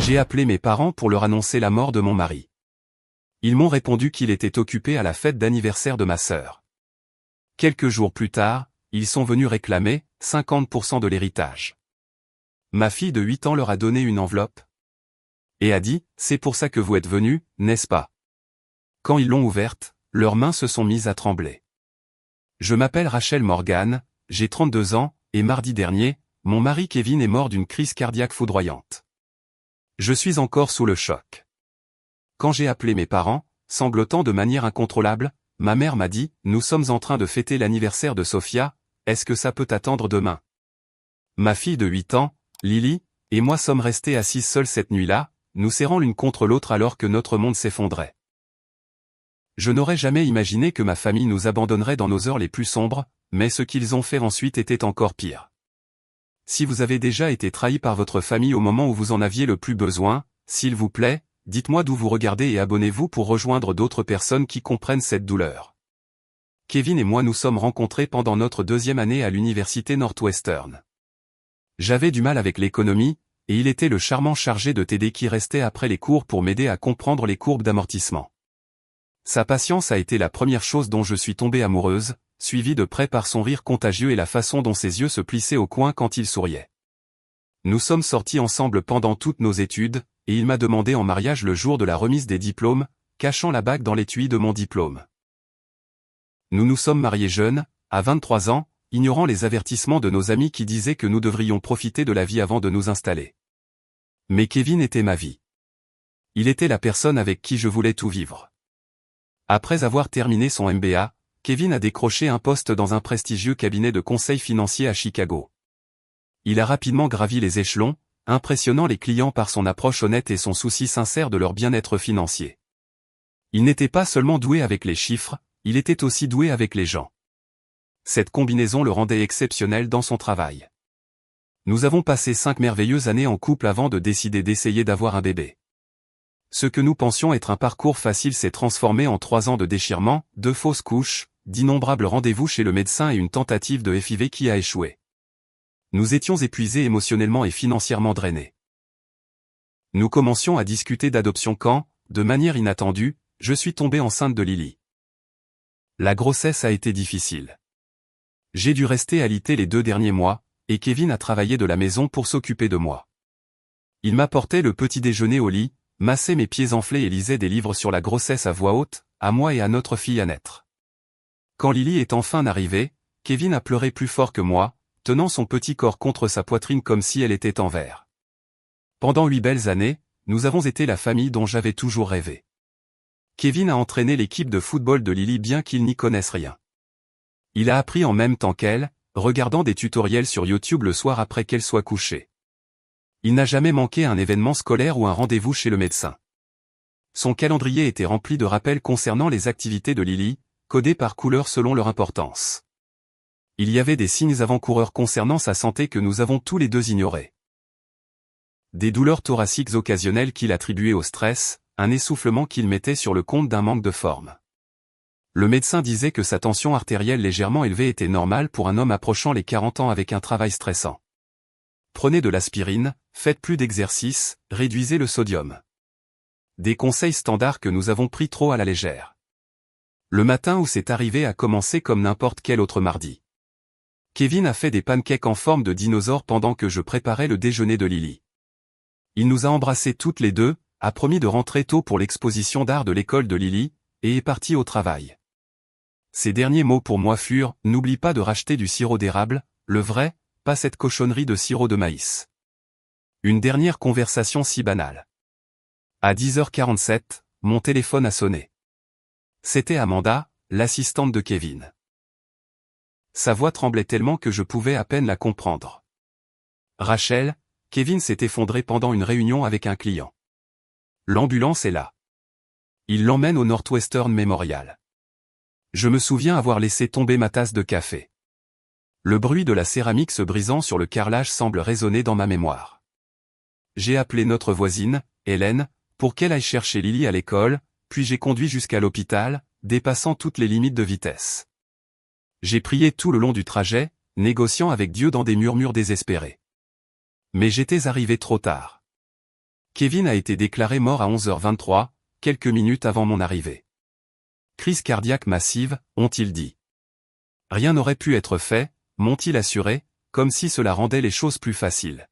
J'ai appelé mes parents pour leur annoncer la mort de mon mari. Ils m'ont répondu qu'il était occupé à la fête d'anniversaire de ma sœur. Quelques jours plus tard, ils sont venus réclamer 50% de l'héritage. Ma fille de 8 ans leur a donné une enveloppe et a dit « C'est pour ça que vous êtes venus, n'est-ce pas ?» Quand ils l'ont ouverte, leurs mains se sont mises à trembler. Je m'appelle Rachel Morgan, j'ai 32 ans, et mardi dernier, mon mari Kevin est mort d'une crise cardiaque foudroyante. Je suis encore sous le choc. Quand j'ai appelé mes parents, sanglotant de manière incontrôlable, ma mère m'a dit « Nous sommes en train de fêter l'anniversaire de Sophia, est-ce que ça peut attendre demain ?» Ma fille de 8 ans, Lily, et moi sommes restés assis seuls cette nuit-là, nous serrant l'une contre l'autre alors que notre monde s'effondrait. Je n'aurais jamais imaginé que ma famille nous abandonnerait dans nos heures les plus sombres, mais ce qu'ils ont fait ensuite était encore pire. Si vous avez déjà été trahi par votre famille au moment où vous en aviez le plus besoin, s'il vous plaît, dites-moi d'où vous regardez et abonnez-vous pour rejoindre d'autres personnes qui comprennent cette douleur. Kevin et moi nous sommes rencontrés pendant notre 2e année à l'université Northwestern. J'avais du mal avec l'économie, et il était le charmant chargé de TD qui restait après les cours pour m'aider à comprendre les courbes d'amortissement. Sa patience a été la première chose dont je suis tombé amoureuse, suivie de près par son rire contagieux et la façon dont ses yeux se plissaient au coin quand il souriait. Nous sommes sortis ensemble pendant toutes nos études, et il m'a demandé en mariage le jour de la remise des diplômes, cachant la bague dans l'étui de mon diplôme. Nous nous sommes mariés jeunes, à 23 ans, ignorant les avertissements de nos amis qui disaient que nous devrions profiter de la vie avant de nous installer. Mais Kevin était ma vie. Il était la personne avec qui je voulais tout vivre. Après avoir terminé son MBA, Kevin a décroché un poste dans un prestigieux cabinet de conseil financier à Chicago. Il a rapidement gravi les échelons, impressionnant les clients par son approche honnête et son souci sincère de leur bien-être financier. Il n'était pas seulement doué avec les chiffres, il était aussi doué avec les gens. Cette combinaison le rendait exceptionnel dans son travail. Nous avons passé 5 merveilleuses années en couple avant de décider d'essayer d'avoir un bébé. Ce que nous pensions être un parcours facile s'est transformé en 3 ans de déchirement, 2 fausses couches, d'innombrables rendez-vous chez le médecin et une tentative de FIV qui a échoué. Nous étions épuisés émotionnellement et financièrement drainés. Nous commencions à discuter d'adoption quand, de manière inattendue, je suis tombé enceinte de Lily. La grossesse a été difficile. J'ai dû rester alité les 2 derniers mois, et Kevin a travaillé de la maison pour s'occuper de moi. Il m'apportait le petit déjeuner au lit, massait mes pieds enflés et lisait des livres sur la grossesse à voix haute, à moi et à notre fille à naître. Quand Lily est enfin arrivée, Kevin a pleuré plus fort que moi, tenant son petit corps contre sa poitrine comme si elle était en verre. Pendant 8 belles années, nous avons été la famille dont j'avais toujours rêvé. Kevin a entraîné l'équipe de football de Lily bien qu'il n'y connaisse rien. Il a appris en même temps qu'elle, regardant des tutoriels sur YouTube le soir après qu'elle soit couchée. Il n'a jamais manqué un événement scolaire ou un rendez-vous chez le médecin. Son calendrier était rempli de rappels concernant les activités de Lily, codés par couleur selon leur importance. Il y avait des signes avant-coureurs concernant sa santé que nous avons tous les 2 ignorés. Des douleurs thoraciques occasionnelles qu'il attribuait au stress, un essoufflement qu'il mettait sur le compte d'un manque de forme. Le médecin disait que sa tension artérielle légèrement élevée était normale pour un homme approchant les 40 ans avec un travail stressant. Prenez de l'aspirine, faites plus d'exercice, réduisez le sodium. Des conseils standards que nous avons pris trop à la légère. Le matin où c'est arrivé a commencé comme n'importe quel autre mardi. Kevin a fait des pancakes en forme de dinosaure pendant que je préparais le déjeuner de Lily. Il nous a embrassés toutes les 2, a promis de rentrer tôt pour l'exposition d'art de l'école de Lily, et est parti au travail. Ses derniers mots pour moi furent « N'oublie pas de racheter du sirop d'érable, le vrai, pas cette cochonnerie de sirop de maïs. » Une dernière conversation si banale. À 10h47, mon téléphone a sonné. C'était Amanda, l'assistante de Kevin. Sa voix tremblait tellement que je pouvais à peine la comprendre. Rachel, Kevin s'est effondré pendant une réunion avec un client. L'ambulance est là. Il l'emmène au Northwestern Memorial. Je me souviens avoir laissé tomber ma tasse de café. Le bruit de la céramique se brisant sur le carrelage semble résonner dans ma mémoire. J'ai appelé notre voisine, Hélène, pour qu'elle aille chercher Lily à l'école, puis j'ai conduit jusqu'à l'hôpital, dépassant toutes les limites de vitesse. J'ai prié tout le long du trajet, négociant avec Dieu dans des murmures désespérés. Mais j'étais arrivé trop tard. Kevin a été déclaré mort à 11h23, quelques minutes avant mon arrivée. Crise cardiaque massive, ont-ils dit. Rien n'aurait pu être fait, m'ont-ils assuré, comme si cela rendait les choses plus faciles.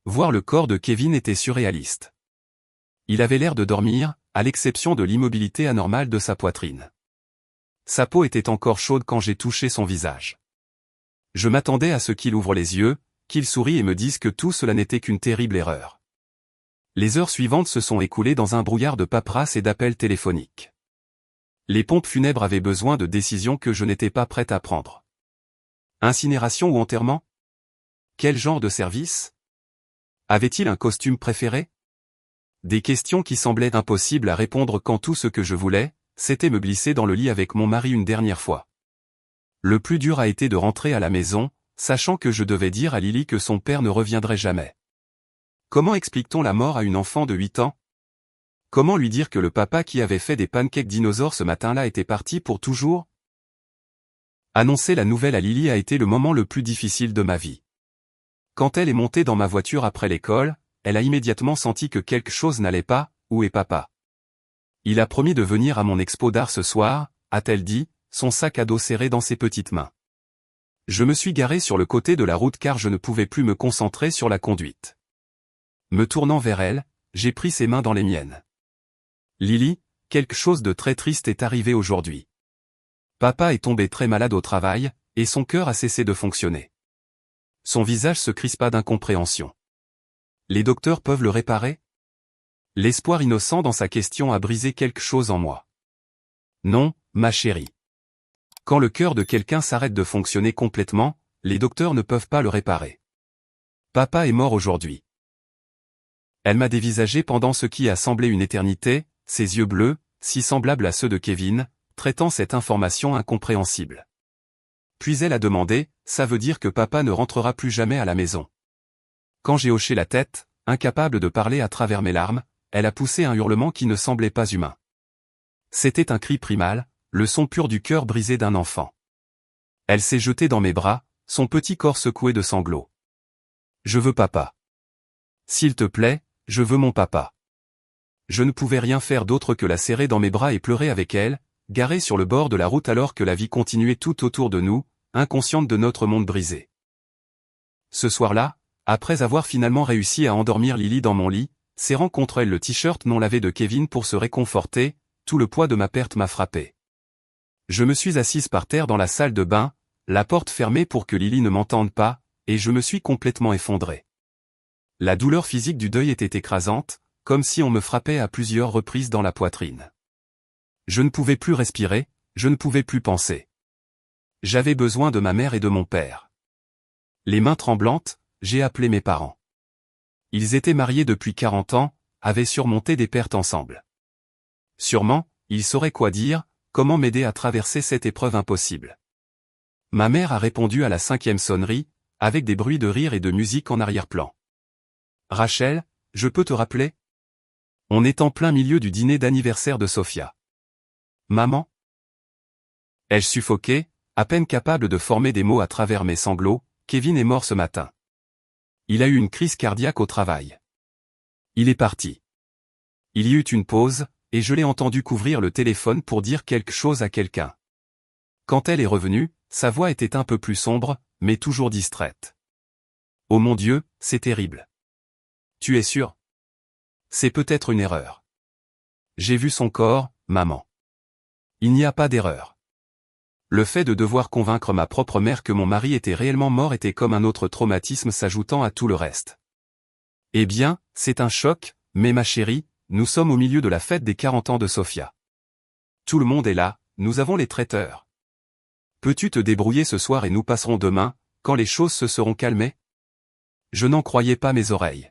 Voir le corps de Kevin était surréaliste. Il avait l'air de dormir, à l'exception de l'immobilité anormale de sa poitrine. Sa peau était encore chaude quand j'ai touché son visage. Je m'attendais à ce qu'il ouvre les yeux, qu'il sourie et me dise que tout cela n'était qu'une terrible erreur. Les heures suivantes se sont écoulées dans un brouillard de paperasse et d'appels téléphoniques. Les pompes funèbres avaient besoin de décisions que je n'étais pas prête à prendre. Incinération ou enterrement? Quel genre de service? Avait-il un costume préféré? Des questions qui semblaient impossibles à répondre quand tout ce que je voulais, c'était me glisser dans le lit avec mon mari une dernière fois. Le plus dur a été de rentrer à la maison, sachant que je devais dire à Lily que son père ne reviendrait jamais. Comment explique-t-on la mort à une enfant de 8 ans? Comment lui dire que le papa qui avait fait des pancakes dinosaures ce matin-là était parti pour toujours? Annoncer la nouvelle à Lily a été le moment le plus difficile de ma vie. Quand elle est montée dans ma voiture après l'école, elle a immédiatement senti que quelque chose n'allait pas. Où est papa? Il a promis de venir à mon expo d'art ce soir, a-t-elle dit, son sac à dos serré dans ses petites mains. Je me suis garé sur le côté de la route car je ne pouvais plus me concentrer sur la conduite. Me tournant vers elle, j'ai pris ses mains dans les miennes. Lily, quelque chose de très triste est arrivé aujourd'hui. Papa est tombé très malade au travail, et son cœur a cessé de fonctionner. Son visage se crispa d'incompréhension. Les docteurs peuvent le réparer? L'espoir innocent dans sa question a brisé quelque chose en moi. Non, ma chérie. Quand le cœur de quelqu'un s'arrête de fonctionner complètement, les docteurs ne peuvent pas le réparer. Papa est mort aujourd'hui. Elle m'a dévisagé pendant ce qui a semblé une éternité, ses yeux bleus, si semblables à ceux de Kevin, traitant cette information incompréhensible. Puis elle a demandé, ça veut dire que papa ne rentrera plus jamais à la maison. Quand j'ai hoché la tête, incapable de parler à travers mes larmes, elle a poussé un hurlement qui ne semblait pas humain. C'était un cri primal, le son pur du cœur brisé d'un enfant. Elle s'est jetée dans mes bras, son petit corps secoué de sanglots. Je veux papa. S'il te plaît, je veux mon papa. Je ne pouvais rien faire d'autre que la serrer dans mes bras et pleurer avec elle, garée sur le bord de la route alors que la vie continuait tout autour de nous, inconsciente de notre monde brisé. Ce soir-là, après avoir finalement réussi à endormir Lily dans mon lit, serrant contre elle le t-shirt non lavé de Kevin pour se réconforter, tout le poids de ma perte m'a frappé. Je me suis assise par terre dans la salle de bain, la porte fermée pour que Lily ne m'entende pas, et je me suis complètement effondré. La douleur physique du deuil était écrasante, comme si on me frappait à plusieurs reprises dans la poitrine. Je ne pouvais plus respirer, je ne pouvais plus penser. J'avais besoin de ma mère et de mon père. Les mains tremblantes, j'ai appelé mes parents. Ils étaient mariés depuis 40 ans, avaient surmonté des pertes ensemble. Sûrement, ils sauraient quoi dire, comment m'aider à traverser cette épreuve impossible. Ma mère a répondu à la 5e sonnerie, avec des bruits de rire et de musique en arrière-plan. Rachel, je peux te rappeler? On est en plein milieu du dîner d'anniversaire de Sophia. Maman? Ai-je suffoqué, à peine capable de former des mots à travers mes sanglots, Kevin est mort ce matin. Il a eu une crise cardiaque au travail. Il est parti. Il y eut une pause, et je l'ai entendu couvrir le téléphone pour dire quelque chose à quelqu'un. Quand elle est revenue, sa voix était un peu plus sombre, mais toujours distraite. Oh mon Dieu, c'est terrible. Tu es sûr? C'est peut-être une erreur. J'ai vu son corps, maman. Il n'y a pas d'erreur. Le fait de devoir convaincre ma propre mère que mon mari était réellement mort était comme un autre traumatisme s'ajoutant à tout le reste. Eh bien, c'est un choc, mais ma chérie, nous sommes au milieu de la fête des 40 ans de Sophia. Tout le monde est là, nous avons les traiteurs. Peux-tu te débrouiller ce soir et nous passerons demain, quand les choses se seront calmées? Je n'en croyais pas mes oreilles.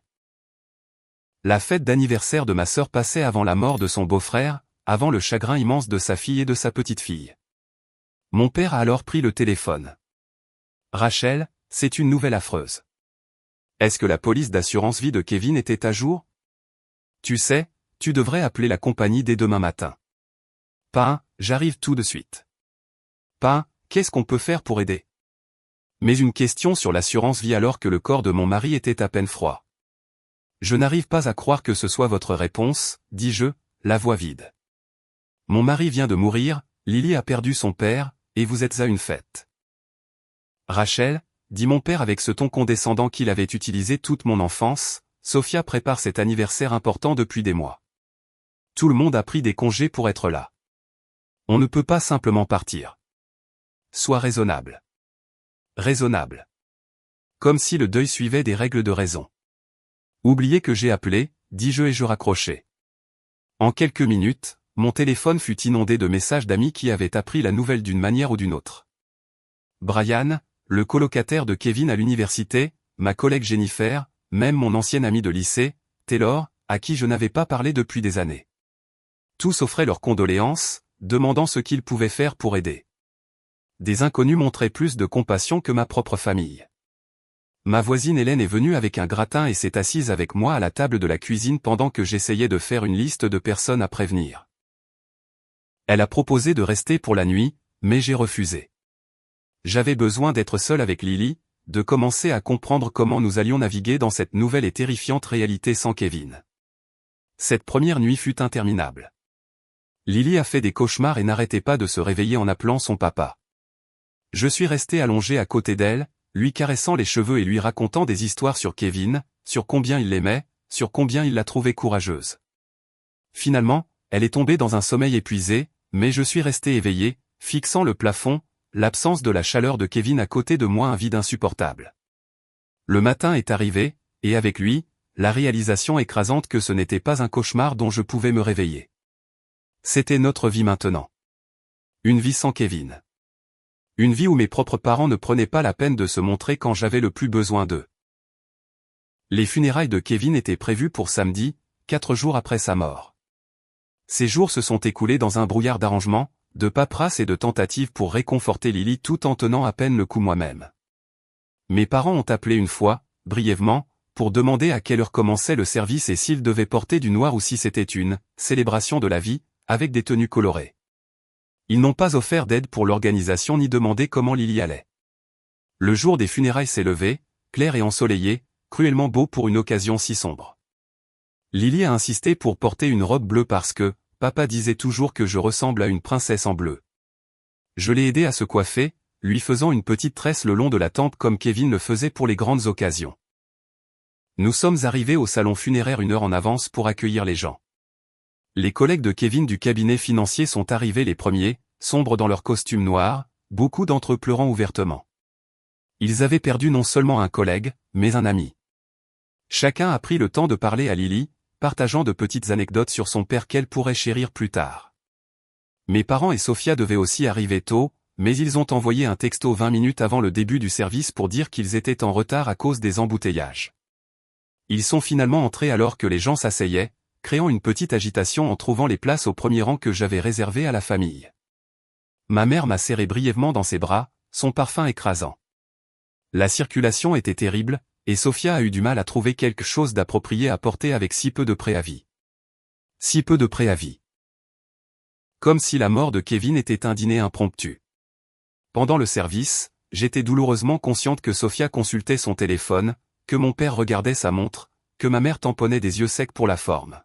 La fête d'anniversaire de ma sœur passait avant la mort de son beau-frère, avant le chagrin immense de sa fille et de sa petite-fille. Mon père a alors pris le téléphone. Rachel, c'est une nouvelle affreuse. Est-ce que la police d'assurance vie de Kevin était à jour? Tu sais, tu devrais appeler la compagnie dès demain matin. Pain, j'arrive tout de suite. Pain, qu'est-ce qu'on peut faire pour aider? Mais une question sur l'assurance vie alors que le corps de mon mari était à peine froid. Je n'arrive pas à croire que ce soit votre réponse, dis-je, la voix vide. Mon mari vient de mourir, Lily a perdu son père, et vous êtes à une fête. Rachel, dit mon père avec ce ton condescendant qu'il avait utilisé toute mon enfance, Sophia prépare cet anniversaire important depuis des mois. Tout le monde a pris des congés pour être là. On ne peut pas simplement partir. Sois raisonnable. Raisonnable. Comme si le deuil suivait des règles de raison. Oubliez que j'ai appelé, dis-je et je raccrochai. En quelques minutes, mon téléphone fut inondé de messages d'amis qui avaient appris la nouvelle d'une manière ou d'une autre. Brian, le colocataire de Kevin à l'université, ma collègue Jennifer, même mon ancienne amie de lycée, Taylor, à qui je n'avais pas parlé depuis des années. Tous offraient leurs condoléances, demandant ce qu'ils pouvaient faire pour aider. Des inconnus montraient plus de compassion que ma propre famille. Ma voisine Hélène est venue avec un gratin et s'est assise avec moi à la table de la cuisine pendant que j'essayais de faire une liste de personnes à prévenir. Elle a proposé de rester pour la nuit, mais j'ai refusé. J'avais besoin d'être seul avec Lily, de commencer à comprendre comment nous allions naviguer dans cette nouvelle et terrifiante réalité sans Kevin. Cette première nuit fut interminable. Lily a fait des cauchemars et n'arrêtait pas de se réveiller en appelant son papa. Je suis resté allongé à côté d'elle, lui caressant les cheveux et lui racontant des histoires sur Kevin, sur combien il l'aimait, sur combien il la trouvait courageuse. Finalement, elle est tombée dans un sommeil épuisé, mais je suis resté éveillé, fixant le plafond, l'absence de la chaleur de Kevin à côté de moi un vide insupportable. Le matin est arrivé, et avec lui, la réalisation écrasante que ce n'était pas un cauchemar dont je pouvais me réveiller. C'était notre vie maintenant. Une vie sans Kevin. Une vie où mes propres parents ne prenaient pas la peine de se montrer quand j'avais le plus besoin d'eux. Les funérailles de Kevin étaient prévues pour samedi, 4 jours après sa mort. Ces jours se sont écoulés dans un brouillard d'arrangements, de paperasse et de tentatives pour réconforter Lily tout en tenant à peine le coup moi-même. Mes parents ont appelé une fois, brièvement, pour demander à quelle heure commençait le service et s'ils devaient porter du noir ou si c'était une célébration de la vie, avec des tenues colorées. Ils n'ont pas offert d'aide pour l'organisation ni demandé comment Lily allait. Le jour des funérailles s'est levé, clair et ensoleillé, cruellement beau pour une occasion si sombre. Lily a insisté pour porter une robe bleue parce que, papa disait toujours que je ressemble à une princesse en bleu. Je l'ai aidé à se coiffer, lui faisant une petite tresse le long de la tempe comme Kevin le faisait pour les grandes occasions. Nous sommes arrivés au salon funéraire 1 heure en avance pour accueillir les gens. Les collègues de Kevin du cabinet financier sont arrivés les premiers, sombres dans leurs costumes noirs, beaucoup d'entre eux pleurant ouvertement. Ils avaient perdu non seulement un collègue, mais un ami. Chacun a pris le temps de parler à Lily, partageant de petites anecdotes sur son père qu'elle pourrait chérir plus tard. Mes parents et Sophia devaient aussi arriver tôt, mais ils ont envoyé un texto 20 minutes avant le début du service pour dire qu'ils étaient en retard à cause des embouteillages. Ils sont finalement entrés alors que les gens s'asseyaient, créant une petite agitation en trouvant les places au premier rang que j'avais réservées à la famille. Ma mère m'a serré brièvement dans ses bras, son parfum écrasant. La circulation était terrible, et Sophia a eu du mal à trouver quelque chose d'approprié à porter avec si peu de préavis. Si peu de préavis. Comme si la mort de Kevin était un dîner impromptu. Pendant le service, j'étais douloureusement consciente que Sophia consultait son téléphone, que mon père regardait sa montre, que ma mère tamponnait des yeux secs pour la forme.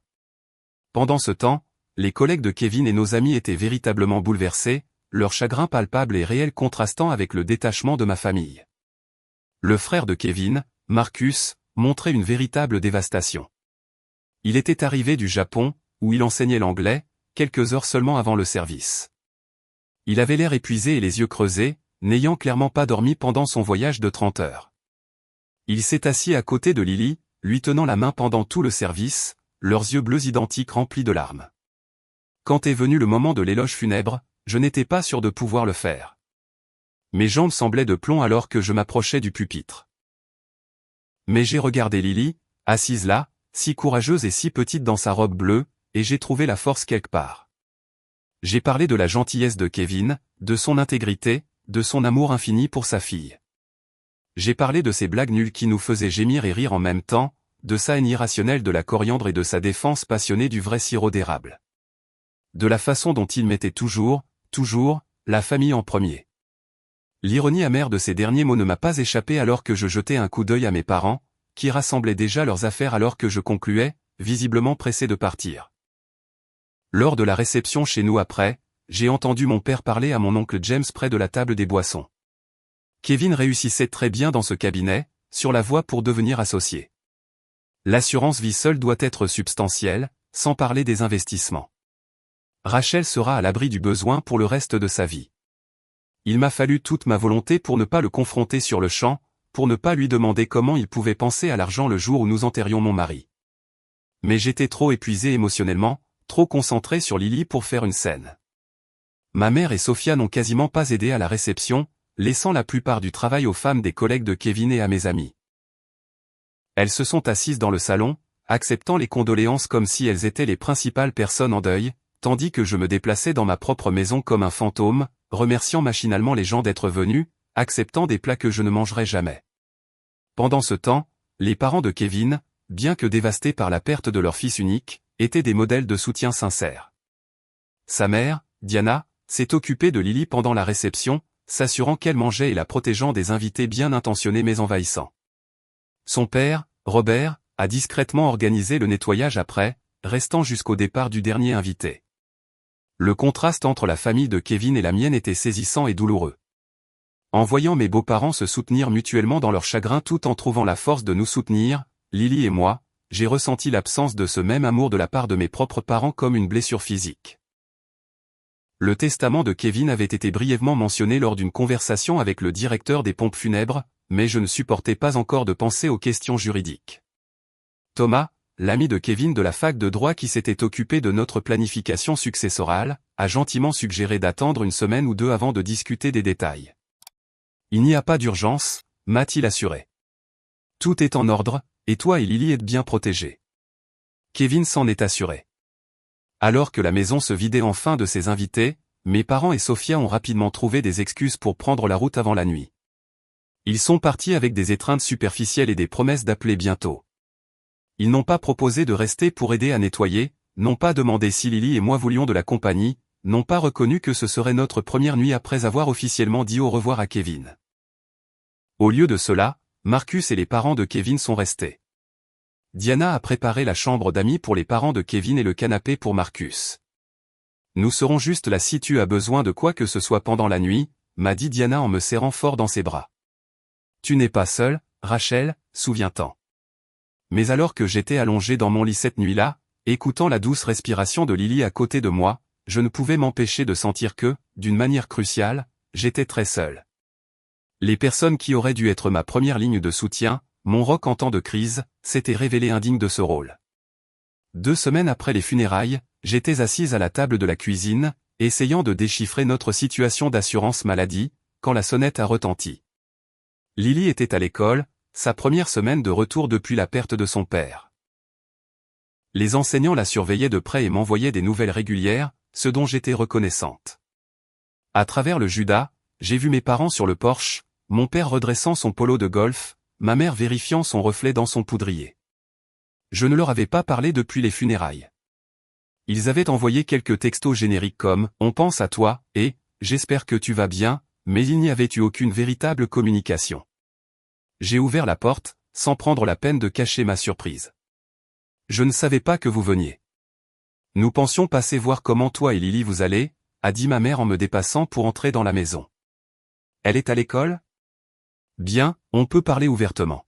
Pendant ce temps, les collègues de Kevin et nos amis étaient véritablement bouleversés, leur chagrin palpable et réel contrastant avec le détachement de ma famille. Le frère de Kevin, Marcus, montrait une véritable dévastation. Il était arrivé du Japon, où il enseignait l'anglais, quelques heures seulement avant le service. Il avait l'air épuisé et les yeux creusés, n'ayant clairement pas dormi pendant son voyage de 30 heures. Il s'est assis à côté de Lily, lui tenant la main pendant tout le service, leurs yeux bleus identiques remplis de larmes. Quand est venu le moment de l'éloge funèbre, je n'étais pas sûr de pouvoir le faire. Mes jambes semblaient de plomb alors que je m'approchais du pupitre. Mais j'ai regardé Lily, assise là, si courageuse et si petite dans sa robe bleue, et j'ai trouvé la force quelque part. J'ai parlé de la gentillesse de Kevin, de son intégrité, de son amour infini pour sa fille. J'ai parlé de ses blagues nulles qui nous faisaient gémir et rire en même temps, de sa haine irrationnelle de la coriandre et de sa défense passionnée du vrai sirop d'érable. De la façon dont il mettait toujours, la famille en premier. L'ironie amère de ces derniers mots ne m'a pas échappé alors que je jetais un coup d'œil à mes parents, qui rassemblaient déjà leurs affaires alors que je concluais, visiblement pressé de partir. Lors de la réception chez nous après, j'ai entendu mon père parler à mon oncle James près de la table des boissons. Kevin réussissait très bien dans ce cabinet, sur la voie pour devenir associé. L'assurance vie seule doit être substantielle, sans parler des investissements. Rachel sera à l'abri du besoin pour le reste de sa vie. Il m'a fallu toute ma volonté pour ne pas le confronter sur le champ, pour ne pas lui demander comment il pouvait penser à l'argent le jour où nous enterrions mon mari. Mais j'étais trop épuisé émotionnellement, trop concentré sur Lily pour faire une scène. Ma mère et Sophia n'ont quasiment pas aidé à la réception, laissant la plupart du travail aux femmes des collègues de Kevin et à mes amis. Elles se sont assises dans le salon, acceptant les condoléances comme si elles étaient les principales personnes en deuil, tandis que je me déplaçais dans ma propre maison comme un fantôme, remerciant machinalement les gens d'être venus, acceptant des plats que je ne mangerais jamais. Pendant ce temps, les parents de Kevin, bien que dévastés par la perte de leur fils unique, étaient des modèles de soutien sincères. Sa mère, Diana, s'est occupée de Lily pendant la réception, s'assurant qu'elle mangeait et la protégeant des invités bien intentionnés mais envahissants. Son père, Robert, a discrètement organisé le nettoyage après, restant jusqu'au départ du dernier invité. Le contraste entre la famille de Kevin et la mienne était saisissant et douloureux. En voyant mes beaux-parents se soutenir mutuellement dans leur chagrin tout en trouvant la force de nous soutenir, Lily et moi, j'ai ressenti l'absence de ce même amour de la part de mes propres parents comme une blessure physique. Le testament de Kevin avait été brièvement mentionné lors d'une conversation avec le directeur des pompes funèbres, mais je ne supportais pas encore de penser aux questions juridiques. Thomas, l'ami de Kevin de la fac de droit qui s'était occupé de notre planification successorale, a gentiment suggéré d'attendre une semaine ou deux avant de discuter des détails. Il n'y a pas d'urgence, m'a-t-il assuré. Tout est en ordre, et toi et Lily êtes bien protégés. Kevin s'en est assuré. Alors que la maison se vidait enfin de ses invités, mes parents et Sophia ont rapidement trouvé des excuses pour prendre la route avant la nuit. Ils sont partis avec des étreintes superficielles et des promesses d'appeler bientôt. Ils n'ont pas proposé de rester pour aider à nettoyer, n'ont pas demandé si Lily et moi voulions de la compagnie, n'ont pas reconnu que ce serait notre première nuit après avoir officiellement dit au revoir à Kevin. Au lieu de cela, Marcus et les parents de Kevin sont restés. Diana a préparé la chambre d'amis pour les parents de Kevin et le canapé pour Marcus. Nous serons juste là si tu as besoin de quoi que ce soit pendant la nuit, m'a dit Diana en me serrant fort dans ses bras. Tu n'es pas seule, Rachel, souviens-t'en. Mais alors que j'étais allongé dans mon lit cette nuit-là, écoutant la douce respiration de Lily à côté de moi, je ne pouvais m'empêcher de sentir que, d'une manière cruciale, j'étais très seul. Les personnes qui auraient dû être ma première ligne de soutien, mon roc en temps de crise, s'étaient révélées indignes de ce rôle. 2 semaines après les funérailles, j'étais assise à la table de la cuisine, essayant de déchiffrer notre situation d'assurance maladie, quand la sonnette a retenti. Lily était à l'école, sa première semaine de retour depuis la perte de son père. Les enseignants la surveillaient de près et m'envoyaient des nouvelles régulières, ce dont j'étais reconnaissante. À travers le Judas, j'ai vu mes parents sur le porche, mon père redressant son polo de golf, ma mère vérifiant son reflet dans son poudrier. Je ne leur avais pas parlé depuis les funérailles. Ils avaient envoyé quelques textos génériques comme « On pense à toi » et « J'espère que tu vas bien », mais il n'y avait eu aucune véritable communication. J'ai ouvert la porte, sans prendre la peine de cacher ma surprise. Je ne savais pas que vous veniez. Nous pensions passer voir comment toi et Lily vous allez, a dit ma mère en me dépassant pour entrer dans la maison. Elle est à l'école ? Bien, on peut parler ouvertement.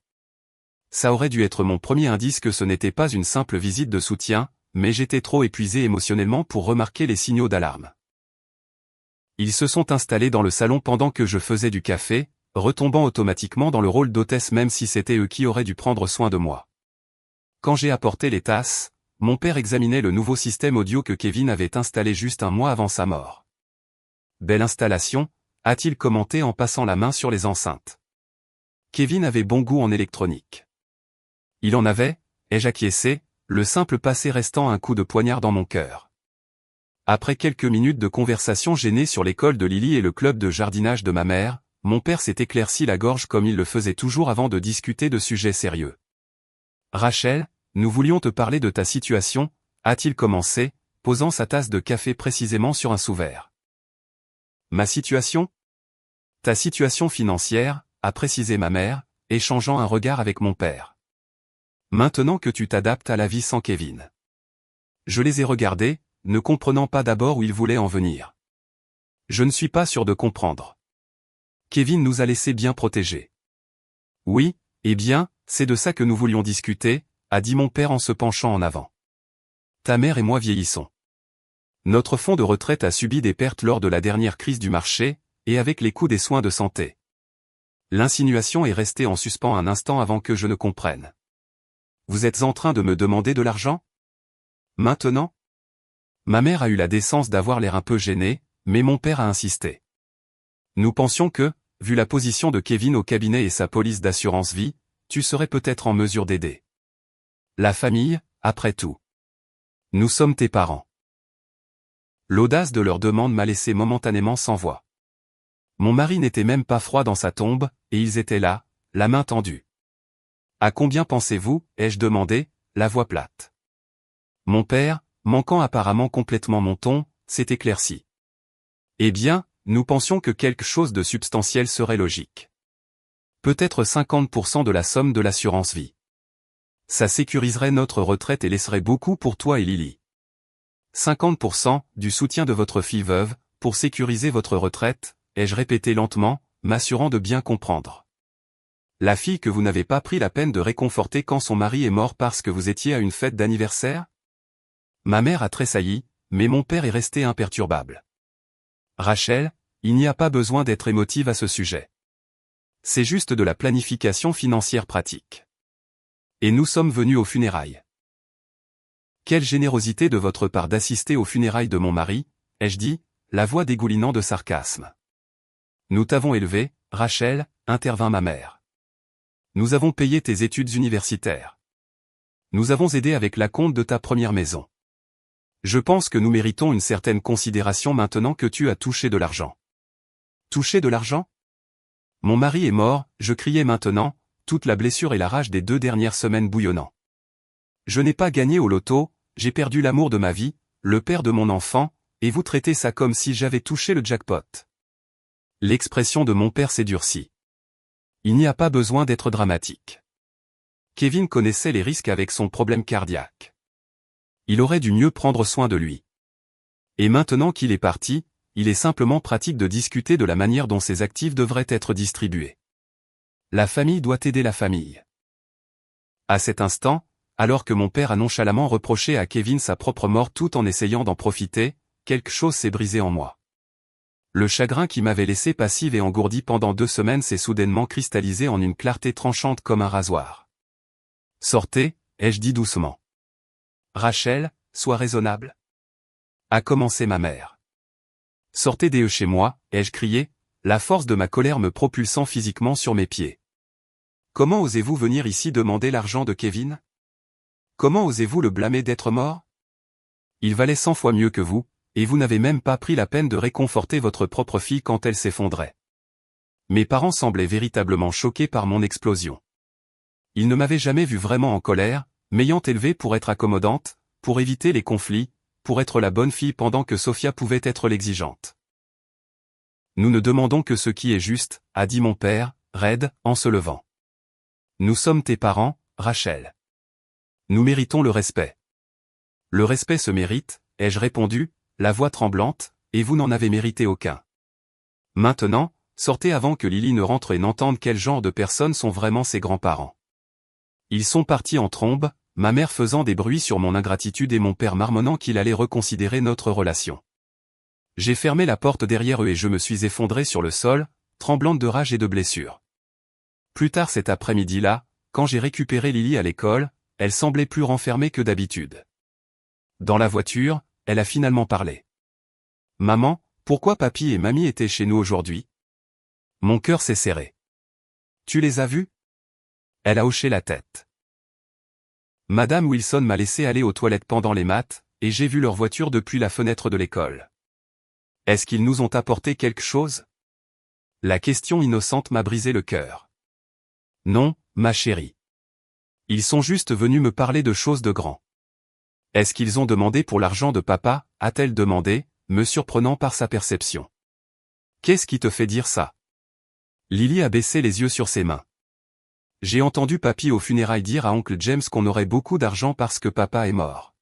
Ça aurait dû être mon premier indice que ce n'était pas une simple visite de soutien, mais j'étais trop épuisé émotionnellement pour remarquer les signaux d'alarme. Ils se sont installés dans le salon pendant que je faisais du café, retombant automatiquement dans le rôle d'hôtesse même si c'était eux qui auraient dû prendre soin de moi. Quand j'ai apporté les tasses, mon père examinait le nouveau système audio que Kevin avait installé juste un mois avant sa mort. Belle installation, a-t-il commenté en passant la main sur les enceintes. Kevin avait bon goût en électronique. Il en avait, ai-je acquiescé, le simple passé restant un coup de poignard dans mon cœur. Après quelques minutes de conversation gênée sur l'école de Lily et le club de jardinage de ma mère, mon père s'est éclairci la gorge comme il le faisait toujours avant de discuter de sujets sérieux. Rachel, nous voulions te parler de ta situation, a-t-il commencé, posant sa tasse de café précisément sur un sous-verre. Ma situation ? Ta situation financière, a précisé ma mère, échangeant un regard avec mon père. Maintenant que tu t'adaptes à la vie sans Kevin. Je les ai regardés, ne comprenant pas d'abord où ils voulaient en venir. Je ne suis pas sûr de comprendre. Kevin nous a laissés bien protégés. Oui, eh bien, c'est de ça que nous voulions discuter, a dit mon père en se penchant en avant. Ta mère et moi vieillissons. Notre fonds de retraite a subi des pertes lors de la dernière crise du marché, et avec les coûts des soins de santé. L'insinuation est restée en suspens un instant avant que je ne comprenne. Vous êtes en train de me demander de l'argent? Maintenant? Ma mère a eu la décence d'avoir l'air un peu gênée, mais mon père a insisté. Nous pensions que, vu la position de Kevin au cabinet et sa police d'assurance vie, tu serais peut-être en mesure d'aider. La famille, après tout. Nous sommes tes parents. L'audace de leur demande m'a laissé momentanément sans voix. Mon mari n'était même pas froid dans sa tombe, et ils étaient là, la main tendue. À combien pensez-vous, ai-je demandé, la voix plate. Mon père, manquant apparemment complètement mon ton, s'est éclairci. Eh bien, nous pensions que quelque chose de substantiel serait logique. Peut-être 50% de la somme de l'assurance vie. Ça sécuriserait notre retraite et laisserait beaucoup pour toi et Lily. 50% du soutien de votre fille veuve, pour sécuriser votre retraite, ai-je répété lentement, m'assurant de bien comprendre. La fille que vous n'avez pas pris la peine de réconforter quand son mari est mort parce que vous étiez à une fête d'anniversaire? Ma mère a tressailli, mais mon père est resté imperturbable. Rachel, il n'y a pas besoin d'être émotive à ce sujet. C'est juste de la planification financière pratique. Et nous sommes venus aux funérailles. Quelle générosité de votre part d'assister aux funérailles de mon mari, ai-je dit, la voix dégoulinant de sarcasme. Nous t'avons élevé, Rachel, intervint ma mère. Nous avons payé tes études universitaires. Nous avons aidé avec l'acompte de ta première maison. Je pense que nous méritons une certaine considération maintenant que tu as touché de l'argent. Touché de l'argent? Mon mari est mort, je criais maintenant, toute la blessure et la rage des 2 dernières semaines bouillonnant. Je n'ai pas gagné au loto, j'ai perdu l'amour de ma vie, le père de mon enfant, et vous traitez ça comme si j'avais touché le jackpot. L'expression de mon père s'est durcie. Il n'y a pas besoin d'être dramatique. Kevin connaissait les risques avec son problème cardiaque. Il aurait dû mieux prendre soin de lui. Et maintenant qu'il est parti, il est simplement pratique de discuter de la manière dont ses actifs devraient être distribués. La famille doit aider la famille. À cet instant, alors que mon père a nonchalamment reproché à Kevin sa propre mort tout en essayant d'en profiter, quelque chose s'est brisé en moi. Le chagrin qui m'avait laissé passive et engourdie pendant 2 semaines s'est soudainement cristallisé en une clarté tranchante comme un rasoir. Sortez, ai-je dit doucement. Rachel, sois raisonnable. A commencé ma mère. Sortez des chez moi, ai-je crié, la force de ma colère me propulsant physiquement sur mes pieds. Comment osez-vous venir ici demander l'argent de Kevin? Comment osez-vous le blâmer d'être mort? Il valait 100 fois mieux que vous, et vous n'avez même pas pris la peine de réconforter votre propre fille quand elle s'effondrait. Mes parents semblaient véritablement choqués par mon explosion. Ils ne m'avaient jamais vu vraiment en colère, m'ayant élevée pour être accommodante, pour éviter les conflits, pour être la bonne fille pendant que Sophia pouvait être l'exigeante. Nous ne demandons que ce qui est juste, a dit mon père, raide, en se levant. Nous sommes tes parents, Rachel. Nous méritons le respect. Le respect se mérite, ai-je répondu, la voix tremblante, et vous n'en avez mérité aucun. Maintenant, sortez avant que Lily ne rentre et n'entende quel genre de personnes sont vraiment ses grands-parents. Ils sont partis en trombe, ma mère faisant des bruits sur mon ingratitude et mon père marmonnant qu'il allait reconsidérer notre relation. J'ai fermé la porte derrière eux et je me suis effondré sur le sol, tremblante de rage et de blessure. Plus tard cet après-midi-là, quand j'ai récupéré Lily à l'école, elle semblait plus renfermée que d'habitude. Dans la voiture, elle a finalement parlé. Maman, pourquoi papy et mamie étaient chez nous aujourd'hui? Mon cœur s'est serré. Tu les as vus? Elle a hoché la tête. Madame Wilson m'a laissé aller aux toilettes pendant les maths, et j'ai vu leur voiture depuis la fenêtre de l'école. Est-ce qu'ils nous ont apporté quelque chose? La question innocente m'a brisé le cœur. Non, ma chérie. Ils sont juste venus me parler de choses de grand. Est-ce qu'ils ont demandé pour l'argent de papa, a-t-elle demandé, me surprenant par sa perception. Qu'est-ce qui te fait dire ça? Lily a baissé les yeux sur ses mains. J'ai entendu papy aux funérailles dire à oncle James qu'on aurait beaucoup d'argent parce que papa est mort.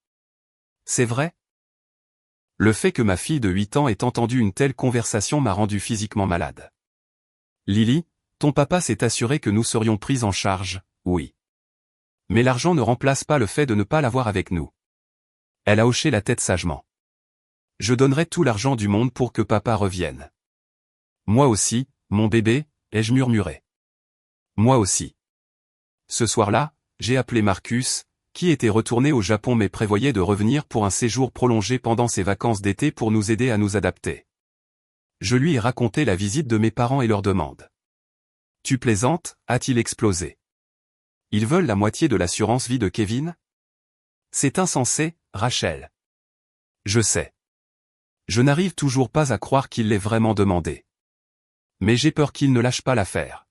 C'est vrai? Le fait que ma fille de 8 ans ait entendu une telle conversation m'a rendu physiquement malade. Lily, ton papa s'est assuré que nous serions pris en charge, oui. Mais l'argent ne remplace pas le fait de ne pas l'avoir avec nous. Elle a hoché la tête sagement. Je donnerai tout l'argent du monde pour que papa revienne. Moi aussi, mon bébé, ai-je murmuré. Moi aussi. Ce soir-là, j'ai appelé Marcus, qui était retourné au Japon mais prévoyait de revenir pour un séjour prolongé pendant ses vacances d'été pour nous aider à nous adapter. Je lui ai raconté la visite de mes parents et leur demande. Tu plaisantes, a-t-il explosé. Ils veulent la moitié de l'assurance vie de Kevin? C'est insensé, Rachel. Je sais. Je n'arrive toujours pas à croire qu'il l'ait vraiment demandé. Mais j'ai peur qu'il ne lâche pas l'affaire.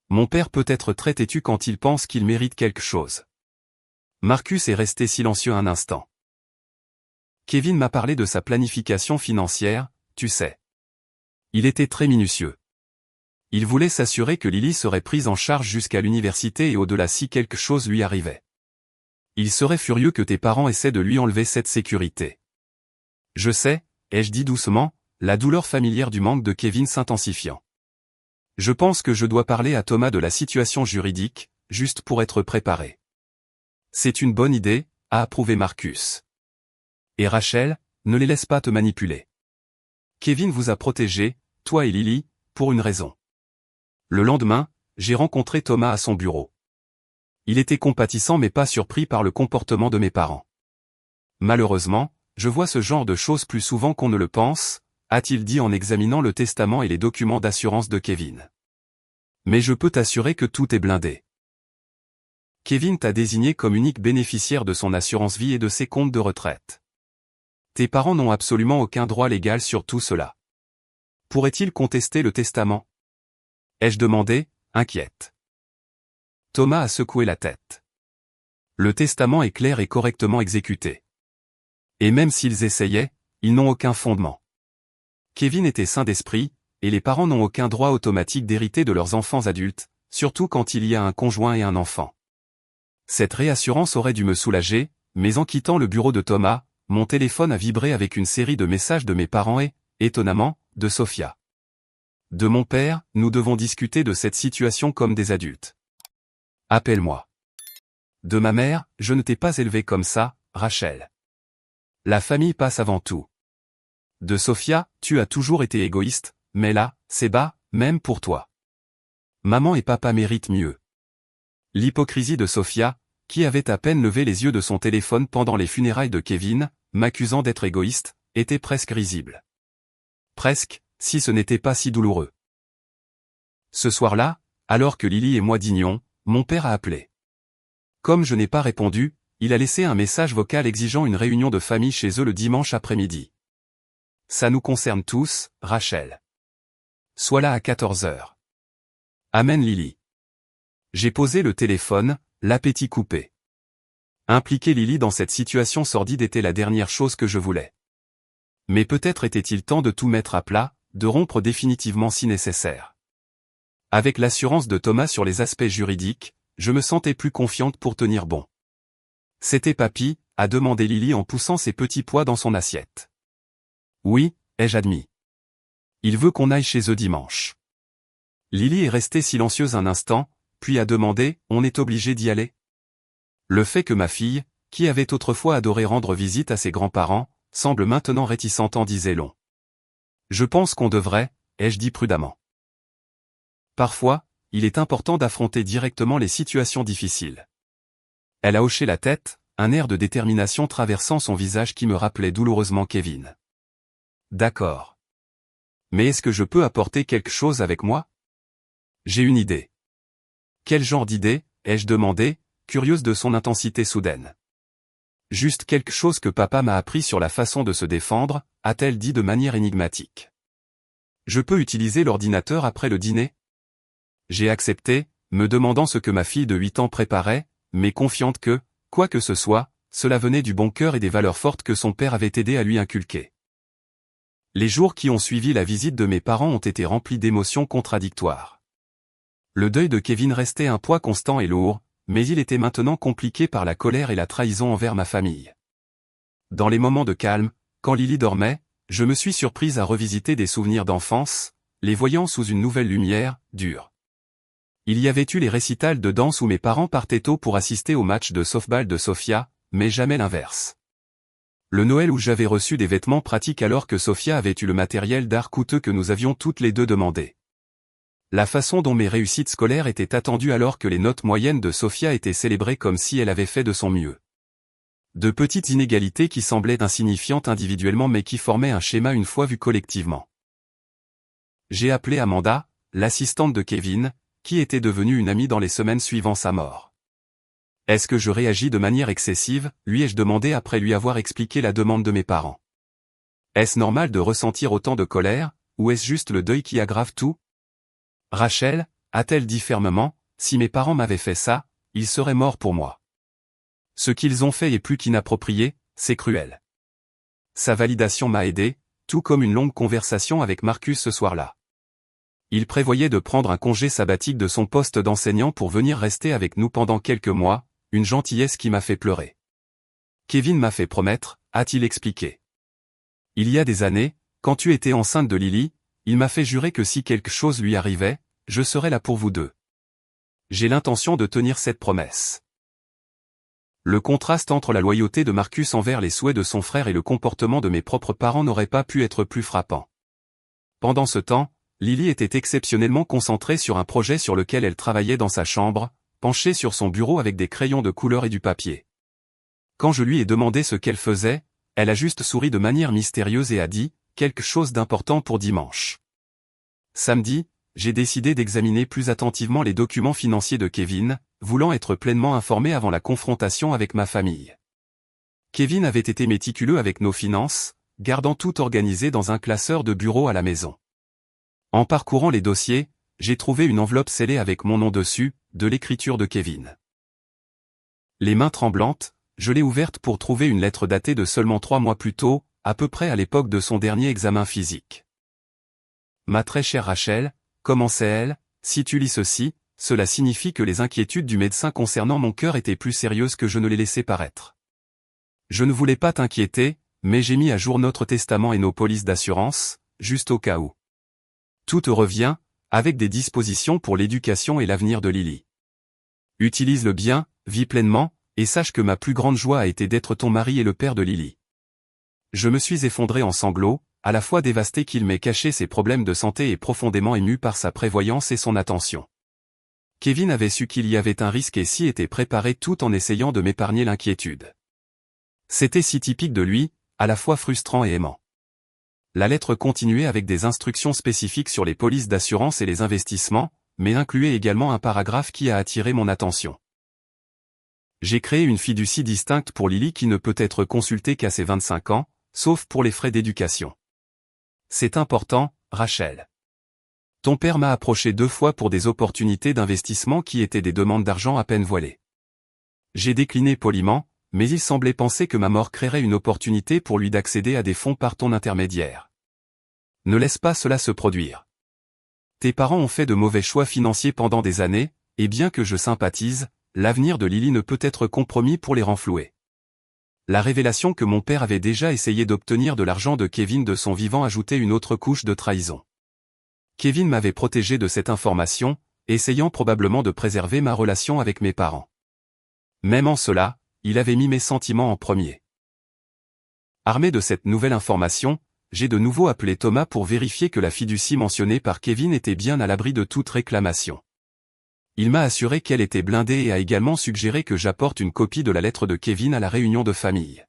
Mon père peut être très têtu quand il pense qu'il mérite quelque chose. Marcus est resté silencieux un instant. Kevin m'a parlé de sa planification financière, tu sais. Il était très minutieux. Il voulait s'assurer que Lily serait prise en charge jusqu'à l'université et au-delà si quelque chose lui arrivait. Il serait furieux que tes parents essaient de lui enlever cette sécurité. Je sais, ai-je dit doucement, la douleur familière du manque de Kevin s'intensifiant. Je pense que je dois parler à Thomas de la situation juridique, juste pour être préparé. C'est une bonne idée, a approuvé Marcus. Et Rachel, ne les laisse pas te manipuler. Kevin vous a protégé, toi et Lily, pour une raison. Le lendemain, j'ai rencontré Thomas à son bureau. Il était compatissant mais pas surpris par le comportement de mes parents. Malheureusement, je vois ce genre de choses plus souvent qu'on ne le pense, a-t-il dit en examinant le testament et les documents d'assurance de Kevin. Mais je peux t'assurer que tout est blindé. Kevin t'a désigné comme unique bénéficiaire de son assurance vie et de ses comptes de retraite. Tes parents n'ont absolument aucun droit légal sur tout cela. Pourrait-il contester le testament? Ai-je demandé, inquiète. Thomas a secoué la tête. Le testament est clair et correctement exécuté. Et même s'ils essayaient, ils n'ont aucun fondement. Kevin était sain d'esprit, et les parents n'ont aucun droit automatique d'hériter de leurs enfants adultes, surtout quand il y a un conjoint et un enfant. Cette réassurance aurait dû me soulager, mais en quittant le bureau de Thomas, mon téléphone a vibré avec une série de messages de mes parents et, étonnamment, de Sophia. De mon père, nous devons discuter de cette situation comme des adultes. Appelle-moi. De ma mère, je ne t'ai pas élevé comme ça, Rachel. La famille passe avant tout. De Sophia, tu as toujours été égoïste, mais là, c'est bas, même pour toi. Maman et papa méritent mieux. L'hypocrisie de Sophia, qui avait à peine levé les yeux de son téléphone pendant les funérailles de Kevin, m'accusant d'être égoïste, était presque risible. Presque, si ce n'était pas si douloureux. Ce soir-là, alors que Lily et moi dînions, mon père a appelé. Comme je n'ai pas répondu, il a laissé un message vocal exigeant une réunion de famille chez eux le dimanche après-midi. Ça nous concerne tous, Rachel. Sois là à 14h. Amen Lily. J'ai posé le téléphone, l'appétit coupé. Impliquer Lily dans cette situation sordide était la dernière chose que je voulais. Mais peut-être était-il temps de tout mettre à plat, de rompre définitivement si nécessaire. Avec l'assurance de Thomas sur les aspects juridiques, je me sentais plus confiante pour tenir bon. C'était papy, a demandé Lily en poussant ses petits pois dans son assiette. Oui, ai-je admis. Il veut qu'on aille chez eux dimanche. Lily est restée silencieuse un instant, puis a demandé, on est obligé d'y aller? Le fait que ma fille, qui avait autrefois adoré rendre visite à ses grands-parents, semble maintenant réticente en disait long. Je pense qu'on devrait, ai-je dit prudemment. Parfois, il est important d'affronter directement les situations difficiles. Elle a hoché la tête, un air de détermination traversant son visage qui me rappelait douloureusement Kevin. D'accord. Mais est-ce que je peux apporter quelque chose avec moi? J'ai une idée. Quel genre d'idée, ai-je demandé, curieuse de son intensité soudaine. Juste quelque chose que papa m'a appris sur la façon de se défendre, a-t-elle dit de manière énigmatique. Je peux utiliser l'ordinateur après le dîner? J'ai accepté, me demandant ce que ma fille de 8 ans préparait, mais confiante que, quoi que ce soit, cela venait du bon cœur et des valeurs fortes que son père avait aidé à lui inculquer. Les jours qui ont suivi la visite de mes parents ont été remplis d'émotions contradictoires. Le deuil de Kevin restait un poids constant et lourd, mais il était maintenant compliqué par la colère et la trahison envers ma famille. Dans les moments de calme, quand Lily dormait, je me suis surprise à revisiter des souvenirs d'enfance, les voyant sous une nouvelle lumière, dure. Il y avait eu les récitals de danse où mes parents partaient tôt pour assister au match de softball de Sofia, mais jamais l'inverse. Le Noël où j'avais reçu des vêtements pratiques alors que Sofia avait eu le matériel d'art coûteux que nous avions toutes les deux demandé. La façon dont mes réussites scolaires étaient attendues alors que les notes moyennes de Sofia étaient célébrées comme si elle avait fait de son mieux. De petites inégalités qui semblaient insignifiantes individuellement mais qui formaient un schéma une fois vu collectivement. J'ai appelé Amanda, l'assistante de Kevin, qui était devenue une amie dans les semaines suivant sa mort. Est-ce que je réagis de manière excessive, lui ai-je demandé après lui avoir expliqué la demande de mes parents. Est-ce normal de ressentir autant de colère, ou est-ce juste le deuil qui aggrave tout? Rachel, a-t-elle dit fermement, si mes parents m'avaient fait ça, ils seraient morts pour moi. Ce qu'ils ont fait est plus qu'inapproprié, c'est cruel. Sa validation m'a aidé, tout comme une longue conversation avec Marcus ce soir-là. Il prévoyait de prendre un congé sabbatique de son poste d'enseignant pour venir rester avec nous pendant quelques mois, une gentillesse qui m'a fait pleurer. Kevin m'a fait promettre, a-t-il expliqué. Il y a des années, quand tu étais enceinte de Lily, il m'a fait jurer que si quelque chose lui arrivait, je serais là pour vous deux. J'ai l'intention de tenir cette promesse. Le contraste entre la loyauté de Marcus envers les souhaits de son frère et le comportement de mes propres parents n'aurait pas pu être plus frappant. Pendant ce temps, Lily était exceptionnellement concentrée sur un projet sur lequel elle travaillait dans sa chambre, penchée sur son bureau avec des crayons de couleur et du papier. Quand je lui ai demandé ce qu'elle faisait, elle a juste souri de manière mystérieuse et a dit « quelque chose d'important pour dimanche ». Samedi, j'ai décidé d'examiner plus attentivement les documents financiers de Kevin, voulant être pleinement informé avant la confrontation avec ma famille. Kevin avait été méticuleux avec nos finances, gardant tout organisé dans un classeur de bureau à la maison. En parcourant les dossiers, j'ai trouvé une enveloppe scellée avec mon nom dessus, de l'écriture de Kevin. Les mains tremblantes, je l'ai ouverte pour trouver une lettre datée de seulement 3 mois plus tôt, à peu près à l'époque de son dernier examen physique. Ma très chère Rachel, commençait-elle, si tu lis ceci, cela signifie que les inquiétudes du médecin concernant mon cœur étaient plus sérieuses que je ne les laissais paraître. Je ne voulais pas t'inquiéter, mais j'ai mis à jour notre testament et nos polices d'assurance, juste au cas où. Tout te revient, avec des dispositions pour l'éducation et l'avenir de Lily. Utilise-le bien, vis pleinement, et sache que ma plus grande joie a été d'être ton mari et le père de Lily. Je me suis effondré en sanglots, à la fois dévasté qu'il m'ait caché ses problèmes de santé et profondément ému par sa prévoyance et son attention. Kevin avait su qu'il y avait un risque et s'y était préparé tout en essayant de m'épargner l'inquiétude. C'était si typique de lui, à la fois frustrant et aimant. La lettre continuait avec des instructions spécifiques sur les polices d'assurance et les investissements, mais incluait également un paragraphe qui a attiré mon attention. J'ai créé une fiducie distincte pour Lily qui ne peut être consultée qu'à ses 25 ans, sauf pour les frais d'éducation. C'est important, Rachel. Ton père m'a approché 2 fois pour des opportunités d'investissement qui étaient des demandes d'argent à peine voilées. J'ai décliné poliment, mais il semblait penser que ma mort créerait une opportunité pour lui d'accéder à des fonds par ton intermédiaire. Ne laisse pas cela se produire. Tes parents ont fait de mauvais choix financiers pendant des années, et bien que je sympathise, l'avenir de Lily ne peut être compromis pour les renflouer. La révélation que mon père avait déjà essayé d'obtenir de l'argent de Kevin de son vivant ajoutait une autre couche de trahison. Kevin m'avait protégé de cette information, essayant probablement de préserver ma relation avec mes parents. Même en cela, il avait mis mes sentiments en premier. Armé de cette nouvelle information, j'ai de nouveau appelé Thomas pour vérifier que la fiducie mentionnée par Kevin était bien à l'abri de toute réclamation. Il m'a assuré qu'elle était blindée et a également suggéré que j'apporte une copie de la lettre de Kevin à la réunion de famille.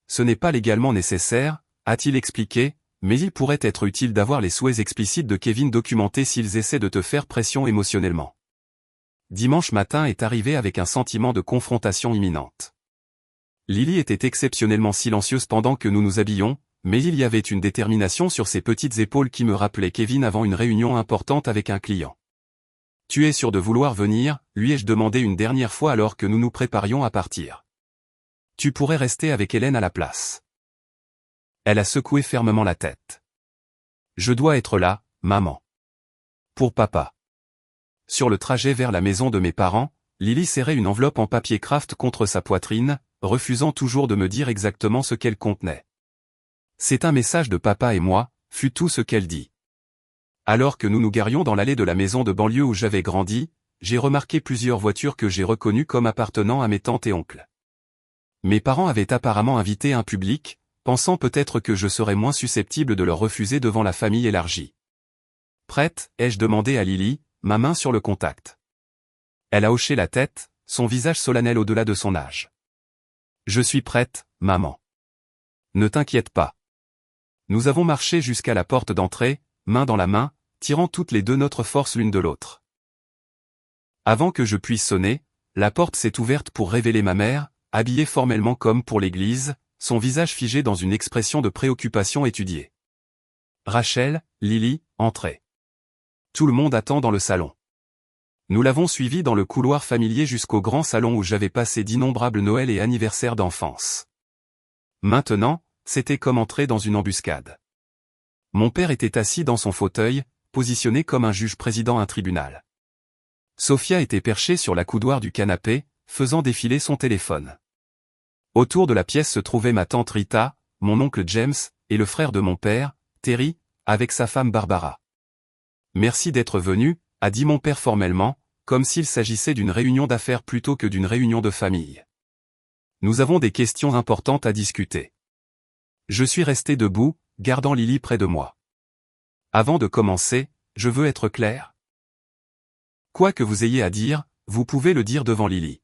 Ce n'est pas légalement nécessaire, a-t-il expliqué, mais il pourrait être utile d'avoir les souhaits explicites de Kevin documentés s'ils essaient de te faire pression émotionnellement. Dimanche matin est arrivé avec un sentiment de confrontation imminente. Lily était exceptionnellement silencieuse pendant que nous nous habillions, mais il y avait une détermination sur ses petites épaules qui me rappelait Kevin avant une réunion importante avec un client. « Tu es sûr de vouloir venir ?» lui ai-je demandé une dernière fois alors que nous nous préparions à partir. « Tu pourrais rester avec Hélène à la place. » Elle a secoué fermement la tête. « Je dois être là, maman. Pour papa. » Sur le trajet vers la maison de mes parents, Lily serrait une enveloppe en papier craft contre sa poitrine, refusant toujours de me dire exactement ce qu'elle contenait. C'est un message de papa et moi, fut tout ce qu'elle dit. Alors que nous nous garions dans l'allée de la maison de banlieue où j'avais grandi, j'ai remarqué plusieurs voitures que j'ai reconnues comme appartenant à mes tantes et oncles. Mes parents avaient apparemment invité un public, pensant peut-être que je serais moins susceptible de leur refuser devant la famille élargie. Prête, ai-je demandé à Lily, ma main sur le contact. Elle a hoché la tête, son visage solennel au-delà de son âge. Je suis prête, maman. Ne t'inquiète pas. Nous avons marché jusqu'à la porte d'entrée, main dans la main, tirant toutes les deux notre force l'une de l'autre. Avant que je puisse sonner, la porte s'est ouverte pour révéler ma mère, habillée formellement comme pour l'église, son visage figé dans une expression de préoccupation étudiée. Rachel, Lily, entrez. Tout le monde attend dans le salon. Nous l'avons suivi dans le couloir familier jusqu'au grand salon où j'avais passé d'innombrables Noëls et anniversaires d'enfance. Maintenant, c'était comme entrer dans une embuscade. Mon père était assis dans son fauteuil, positionné comme un juge présidant un tribunal. Sophia était perchée sur la coudoir du canapé, faisant défiler son téléphone. Autour de la pièce se trouvait ma tante Rita, mon oncle James, et le frère de mon père, Terry, avec sa femme Barbara. Merci d'être venu, a dit mon père formellement, comme s'il s'agissait d'une réunion d'affaires plutôt que d'une réunion de famille. Nous avons des questions importantes à discuter. Je suis resté debout, gardant Lily près de moi. Avant de commencer, je veux être clair. Quoi que vous ayez à dire, vous pouvez le dire devant Lily.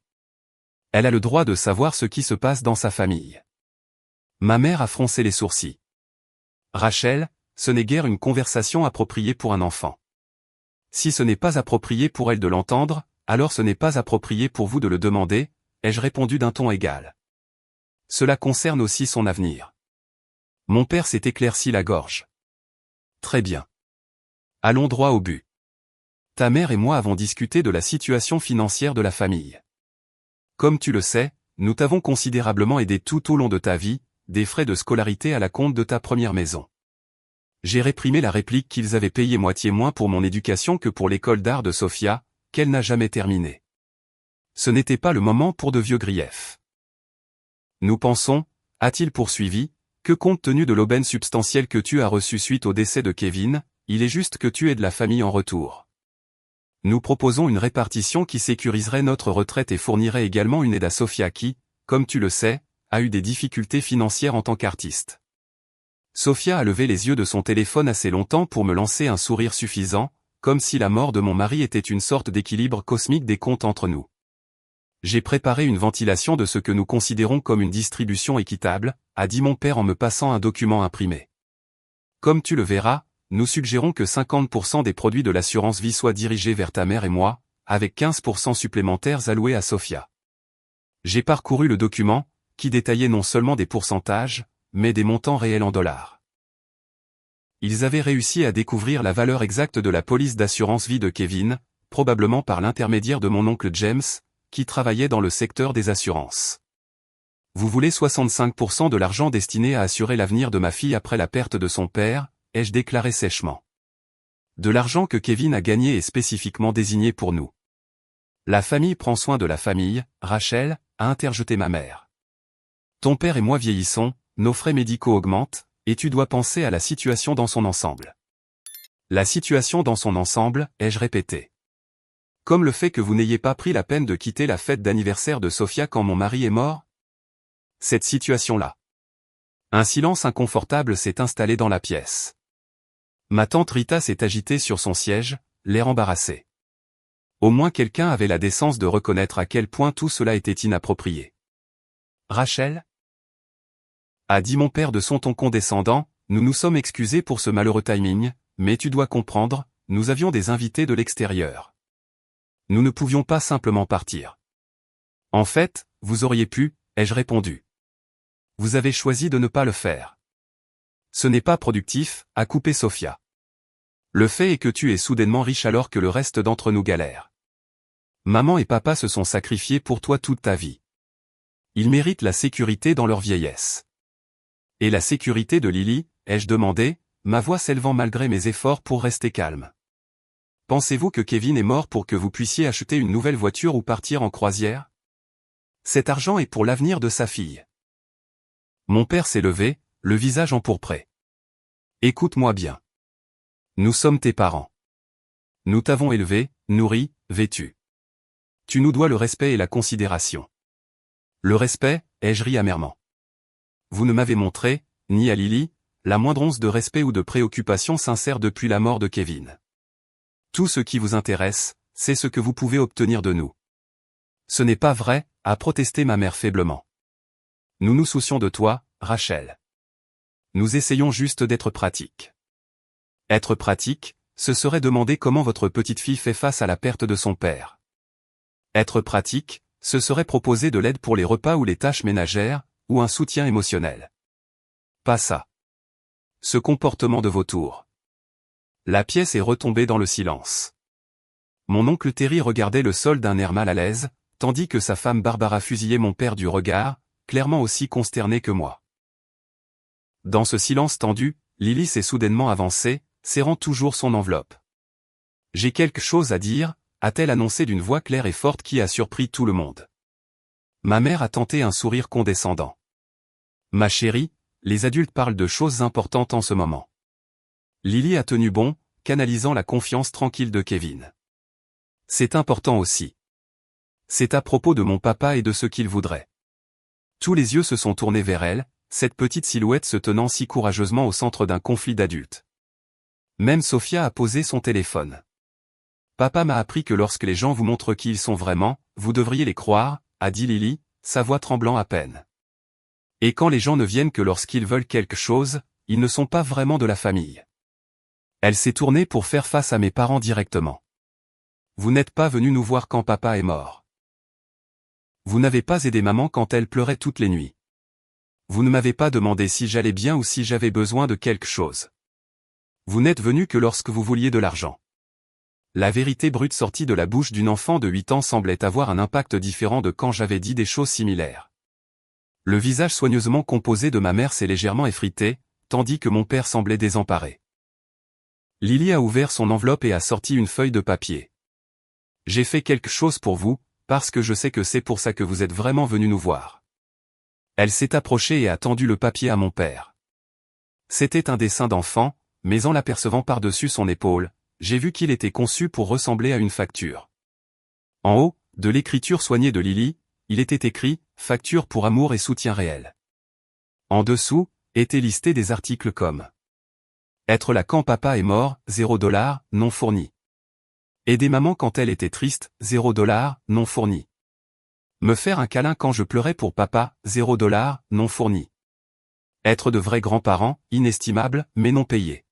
Elle a le droit de savoir ce qui se passe dans sa famille. Ma mère a froncé les sourcils. Rachel, ce n'est guère une conversation appropriée pour un enfant. Si ce n'est pas approprié pour elle de l'entendre, alors ce n'est pas approprié pour vous de le demander, ai-je répondu d'un ton égal. Cela concerne aussi son avenir. Mon père s'est éclairci la gorge. Très bien. Allons droit au but. Ta mère et moi avons discuté de la situation financière de la famille. Comme tu le sais, nous t'avons considérablement aidé tout au long de ta vie, des frais de scolarité à la compte de ta première maison. J'ai réprimé la réplique qu'ils avaient payé moitié moins pour mon éducation que pour l'école d'art de Sophia, qu'elle n'a jamais terminée. Ce n'était pas le moment pour de vieux griefs. Nous pensons, a-t-il poursuivi, que compte tenu de l'aubaine substantielle que tu as reçue suite au décès de Kevin, il est juste que tu aides la famille en retour. Nous proposons une répartition qui sécuriserait notre retraite et fournirait également une aide à Sophia qui, comme tu le sais, a eu des difficultés financières en tant qu'artiste. Sophia a levé les yeux de son téléphone assez longtemps pour me lancer un sourire suffisant, comme si la mort de mon mari était une sorte d'équilibre cosmique des comptes entre nous. J'ai préparé une ventilation de ce que nous considérons comme une distribution équitable, a dit mon père en me passant un document imprimé. Comme tu le verras, nous suggérons que 50% des produits de l'assurance vie soient dirigés vers ta mère et moi, avec 15% supplémentaires alloués à Sophia. J'ai parcouru le document, qui détaillait non seulement des pourcentages, mais des montants réels en dollars. Ils avaient réussi à découvrir la valeur exacte de la police d'assurance vie de Kevin, probablement par l'intermédiaire de mon oncle James, qui travaillait dans le secteur des assurances. Vous voulez 65% de l'argent destiné à assurer l'avenir de ma fille après la perte de son père, ai-je déclaré sèchement. De l'argent que Kevin a gagné est spécifiquement désigné pour nous. La famille prend soin de la famille, Rachel, a interjeté ma mère. Ton père et moi vieillissons, nos frais médicaux augmentent, et tu dois penser à la situation dans son ensemble. La situation dans son ensemble, ai-je répété. Comme le fait que vous n'ayez pas pris la peine de quitter la fête d'anniversaire de Sophia quand mon mari est mort? Cette situation-là. Un silence inconfortable s'est installé dans la pièce. Ma tante Rita s'est agitée sur son siège, l'air embarrassé. Au moins quelqu'un avait la décence de reconnaître à quel point tout cela était inapproprié. Rachel? A dit mon père de son ton condescendant, nous nous sommes excusés pour ce malheureux timing, mais tu dois comprendre, nous avions des invités de l'extérieur. Nous ne pouvions pas simplement partir. En fait, vous auriez pu, ai-je répondu. Vous avez choisi de ne pas le faire. Ce n'est pas productif, a coupé Sophia. Le fait est que tu es soudainement riche alors que le reste d'entre nous galère. Maman et papa se sont sacrifiés pour toi toute ta vie. Ils méritent la sécurité dans leur vieillesse. Et la sécurité de Lily, ai-je demandé, ma voix s'élevant malgré mes efforts pour rester calme. pensez-vous que Kevin est mort pour que vous puissiez acheter une nouvelle voiture ou partir en croisière? Cet argent est pour l'avenir de sa fille. Mon père s'est levé, le visage empourpré. Écoute-moi bien. Nous sommes tes parents. Nous t'avons élevé, nourri, vêtu. Tu nous dois le respect et la considération. Le respect, ai-je ri amèrement. Vous ne m'avez montré, ni à Lily, la moindre once de respect ou de préoccupation sincère depuis la mort de Kevin. Tout ce qui vous intéresse, c'est ce que vous pouvez obtenir de nous. Ce n'est pas vrai, a protesté ma mère faiblement. Nous nous soucions de toi, Rachel. Nous essayons juste d'être pratiques. Être pratique, ce serait demander comment votre petite fille fait face à la perte de son père. Être pratique, ce serait proposer de l'aide pour les repas ou les tâches ménagères, ou un soutien émotionnel. Pas ça. Ce comportement de vautour. La pièce est retombée dans le silence. Mon oncle Terry regardait le sol d'un air mal à l'aise, tandis que sa femme Barbara fusillait mon père du regard, clairement aussi consternée que moi. Dans ce silence tendu, Lily s'est soudainement avancée, serrant toujours son enveloppe. « J'ai quelque chose à dire », a-t-elle annoncé d'une voix claire et forte qui a surpris tout le monde. Ma mère a tenté un sourire condescendant. « Ma chérie, les adultes parlent de choses importantes en ce moment. » Lily a tenu bon, canalisant la confiance tranquille de Kevin. « C'est important aussi. C'est à propos de mon papa et de ce qu'il voudrait. » Tous les yeux se sont tournés vers elle, cette petite silhouette se tenant si courageusement au centre d'un conflit d'adultes. Même Sophia a posé son téléphone. Papa m'a appris que lorsque les gens vous montrent qui ils sont vraiment, vous devriez les croire, a dit Lily, sa voix tremblant à peine. Et quand les gens ne viennent que lorsqu'ils veulent quelque chose, ils ne sont pas vraiment de la famille. Elle s'est tournée pour faire face à mes parents directement. Vous n'êtes pas venus nous voir quand papa est mort. Vous n'avez pas aidé maman quand elle pleurait toutes les nuits. Vous ne m'avez pas demandé si j'allais bien ou si j'avais besoin de quelque chose. Vous n'êtes venus que lorsque vous vouliez de l'argent. La vérité brute sortie de la bouche d'une enfant de 8 ans semblait avoir un impact différent de quand j'avais dit des choses similaires. Le visage soigneusement composé de ma mère s'est légèrement effrité, tandis que mon père semblait désemparé. Lily a ouvert son enveloppe et a sorti une feuille de papier. J'ai fait quelque chose pour vous, parce que je sais que c'est pour ça que vous êtes vraiment venus nous voir. Elle s'est approchée et a tendu le papier à mon père. C'était un dessin d'enfant, mais en l'apercevant par-dessus son épaule, j'ai vu qu'il était conçu pour ressembler à une facture. En haut, de l'écriture soignée de Lily, il était écrit « Facture pour amour et soutien réel ». En dessous, étaient listés des articles comme « Être là quand papa est mort, $0, non fourni ». Aider maman quand elle était triste, $0, non fourni. Me faire un câlin quand je pleurais pour papa, $0, non fourni. Être de vrais grands-parents, inestimables, mais non payés.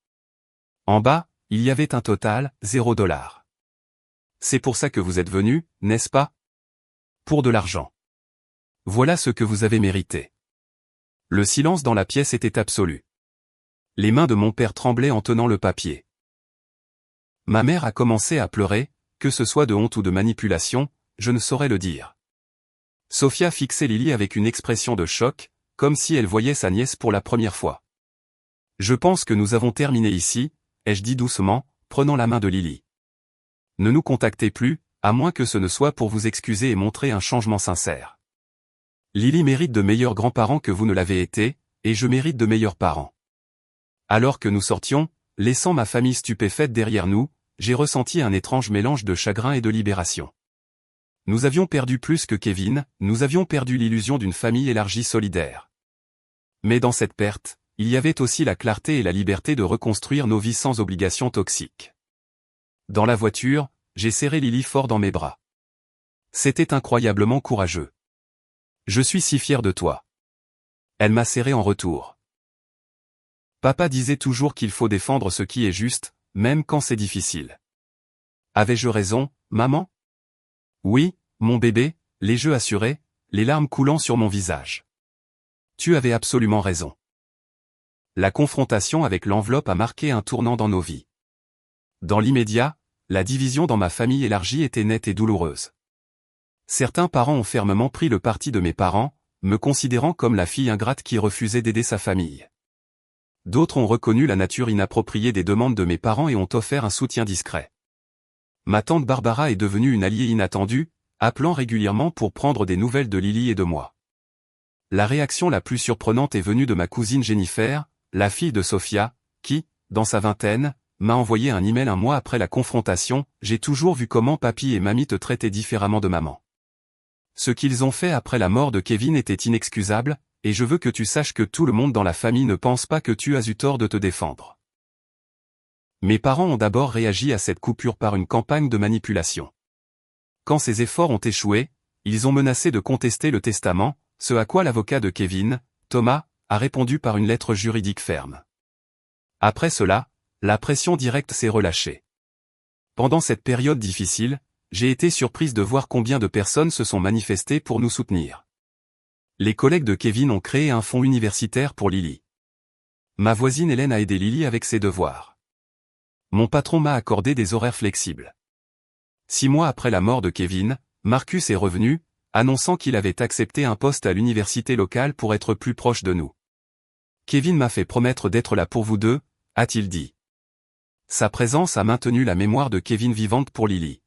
En bas, il y avait un total, $0. C'est pour ça que vous êtes venus, n'est-ce pas? Pour de l'argent. Voilà ce que vous avez mérité. Le silence dans la pièce était absolu. Les mains de mon père tremblaient en tenant le papier. Ma mère a commencé à pleurer, que ce soit de honte ou de manipulation, je ne saurais le dire. Sophia fixait Lily avec une expression de choc, comme si elle voyait sa nièce pour la première fois. Je pense que nous avons terminé ici, ai-je dit doucement, prenant la main de Lily. Ne nous contactez plus, à moins que ce ne soit pour vous excuser et montrer un changement sincère. Lily mérite de meilleurs grands-parents que vous ne l'avez été, et je mérite de meilleurs parents. Alors que nous sortions, laissant ma famille stupéfaite derrière nous, j'ai ressenti un étrange mélange de chagrin et de libération. Nous avions perdu plus que Kevin, nous avions perdu l'illusion d'une famille élargie solidaire. Mais dans cette perte, il y avait aussi la clarté et la liberté de reconstruire nos vies sans obligation toxique. Dans la voiture, j'ai serré Lily fort dans mes bras. C'était incroyablement courageux. Je suis si fier de toi. Elle m'a serré en retour. Papa disait toujours qu'il faut défendre ce qui est juste, même quand c'est difficile. Avais-je raison, maman? Oui, mon bébé, les yeux assurés, les larmes coulant sur mon visage. Tu avais absolument raison. La confrontation avec l'enveloppe a marqué un tournant dans nos vies. Dans l'immédiat, la division dans ma famille élargie était nette et douloureuse. Certains parents ont fermement pris le parti de mes parents, me considérant comme la fille ingrate qui refusait d'aider sa famille. D'autres ont reconnu la nature inappropriée des demandes de mes parents et ont offert un soutien discret. Ma tante Barbara est devenue une alliée inattendue, appelant régulièrement pour prendre des nouvelles de Lily et de moi. La réaction la plus surprenante est venue de ma cousine Jennifer, la fille de Sophia, qui, dans sa vingtaine, m'a envoyé un email un mois après la confrontation. J'ai toujours vu comment papy et mamie te traitaient différemment de maman. Ce qu'ils ont fait après la mort de Kevin était inexcusable, et je veux que tu saches que tout le monde dans la famille ne pense pas que tu as eu tort de te défendre. Mes parents ont d'abord réagi à cette coupure par une campagne de manipulation. Quand ces efforts ont échoué, ils ont menacé de contester le testament, ce à quoi l'avocat de Kevin, Thomas, a répondu par une lettre juridique ferme. Après cela, la pression directe s'est relâchée. Pendant cette période difficile, j'ai été surprise de voir combien de personnes se sont manifestées pour nous soutenir. Les collègues de Kevin ont créé un fonds universitaire pour Lily. Ma voisine Hélène a aidé Lily avec ses devoirs. Mon patron m'a accordé des horaires flexibles. 6 mois après la mort de Kevin, Marcus est revenu, annonçant qu'il avait accepté un poste à l'université locale pour être plus proche de nous. Kevin m'a fait promettre d'être là pour vous deux, a-t-il dit. Sa présence a maintenu la mémoire de Kevin vivante pour Lily.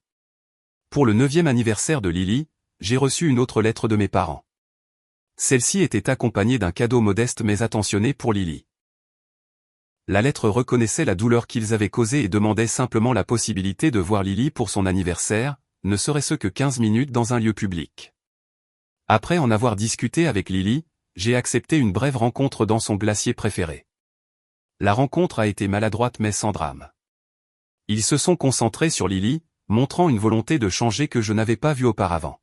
Pour le 9e anniversaire de Lily, j'ai reçu une autre lettre de mes parents. Celle-ci était accompagnée d'un cadeau modeste mais attentionné pour Lily. La lettre reconnaissait la douleur qu'ils avaient causée et demandait simplement la possibilité de voir Lily pour son anniversaire, ne serait-ce que 15 minutes dans un lieu public. Après en avoir discuté avec Lily, j'ai accepté une brève rencontre dans son glacier préféré. La rencontre a été maladroite mais sans drame. Ils se sont concentrés sur Lily, montrant une volonté de changer que je n'avais pas vue auparavant.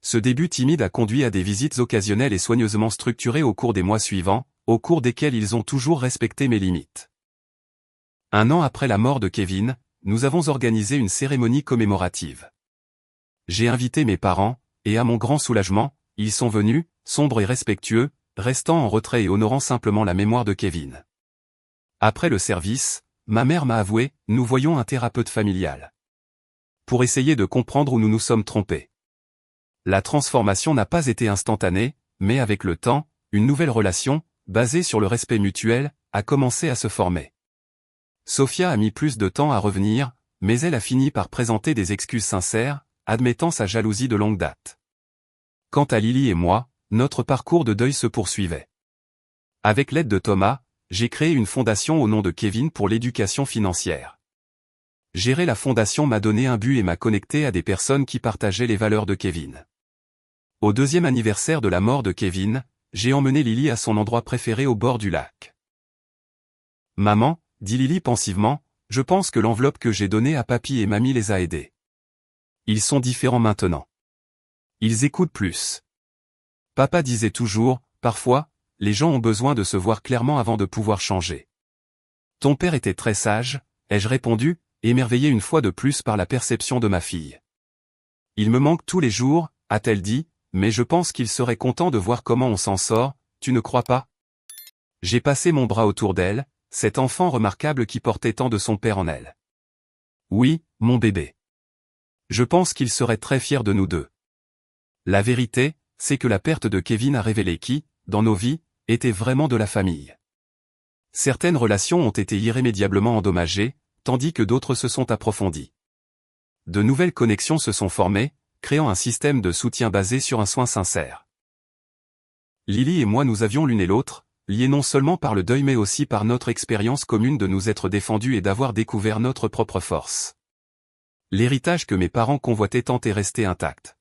Ce début timide a conduit à des visites occasionnelles et soigneusement structurées au cours des mois suivants, au cours desquels ils ont toujours respecté mes limites. 1 an après la mort de Kevin, nous avons organisé une cérémonie commémorative. J'ai invité mes parents, et à mon grand soulagement, ils sont venus, sombres et respectueux, restant en retrait et honorant simplement la mémoire de Kevin. Après le service, ma mère m'a avoué, nous voyons un thérapeute familial. Pour essayer de comprendre où nous nous sommes trompés. La transformation n'a pas été instantanée, mais avec le temps, une nouvelle relation, basée sur le respect mutuel, a commencé à se former. Sophia a mis plus de temps à revenir, mais elle a fini par présenter des excuses sincères, admettant sa jalousie de longue date. Quant à Lily et moi, notre parcours de deuil se poursuivait. Avec l'aide de Thomas, j'ai créé une fondation au nom de Kevin pour l'éducation financière. Gérer la fondation m'a donné un but et m'a connecté à des personnes qui partageaient les valeurs de Kevin. Au 2e anniversaire de la mort de Kevin, j'ai emmené Lily à son endroit préféré au bord du lac. « Maman, » dit Lily pensivement, « je pense que l'enveloppe que j'ai donnée à papy et mamie les a aidés. Ils sont différents maintenant. Ils écoutent plus. Papa disait toujours, parfois, les gens ont besoin de se voir clairement avant de pouvoir changer. Ton père était très sage, ai-je répondu, émerveillé une fois de plus par la perception de ma fille. Il me manque tous les jours, a-t-elle dit, mais je pense qu'il serait content de voir comment on s'en sort, tu ne crois pas? J'ai passé mon bras autour d'elle, cet enfant remarquable qui portait tant de son père en elle. Oui, mon bébé. Je pense qu'il serait très fier de nous deux. La vérité, c'est que la perte de Kevin a révélé qui, dans nos vies, était vraiment de la famille. Certaines relations ont été irrémédiablement endommagées, tandis que d'autres se sont approfondies. De nouvelles connexions se sont formées, créant un système de soutien basé sur un soin sincère. Lily et moi nous avions l'une et l'autre, liés non seulement par le deuil mais aussi par notre expérience commune de nous être défendus et d'avoir découvert notre propre force. L'héritage que mes parents convoitaient tant est resté intact.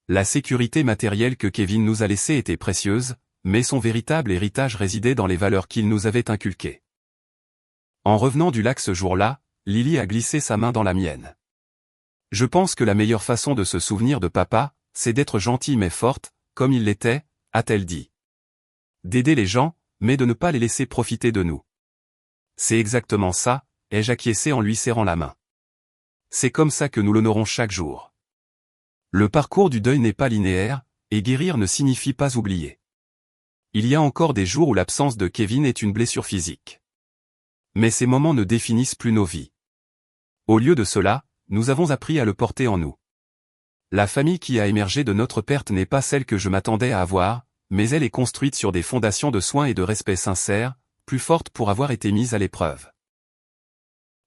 La sécurité matérielle que Kevin nous a laissée était précieuse, mais son véritable héritage résidait dans les valeurs qu'il nous avait inculquées. En revenant du lac ce jour-là, Lily a glissé sa main dans la mienne. Je pense que la meilleure façon de se souvenir de papa, c'est d'être gentille mais forte, comme il l'était, a-t-elle dit. D'aider les gens, mais de ne pas les laisser profiter de nous. C'est exactement ça, ai-je acquiescé en lui serrant la main. C'est comme ça que nous l'honorons chaque jour. Le parcours du deuil n'est pas linéaire, et guérir ne signifie pas oublier. Il y a encore des jours où l'absence de Kevin est une blessure physique. Mais ces moments ne définissent plus nos vies. Au lieu de cela, nous avons appris à le porter en nous. La famille qui a émergé de notre perte n'est pas celle que je m'attendais à avoir, mais elle est construite sur des fondations de soins et de respect sincère, plus fortes pour avoir été mises à l'épreuve.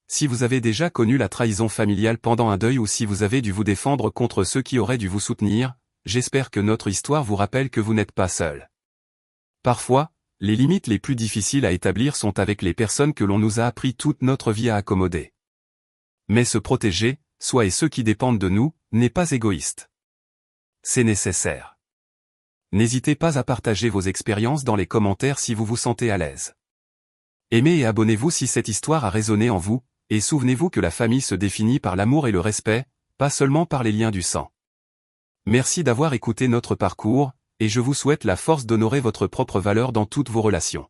Si vous avez déjà connu la trahison familiale pendant un deuil ou si vous avez dû vous défendre contre ceux qui auraient dû vous soutenir, j'espère que notre histoire vous rappelle que vous n'êtes pas seul. Parfois, les limites les plus difficiles à établir sont avec les personnes que l'on nous a appris toute notre vie à accommoder. Mais se protéger, soi et ceux qui dépendent de nous, n'est pas égoïste. C'est nécessaire. N'hésitez pas à partager vos expériences dans les commentaires si vous vous sentez à l'aise. Aimez et abonnez-vous si cette histoire a résonné en vous, et souvenez-vous que la famille se définit par l'amour et le respect, pas seulement par les liens du sang. Merci d'avoir écouté notre parcours, et je vous souhaite la force d'honorer votre propre valeur dans toutes vos relations.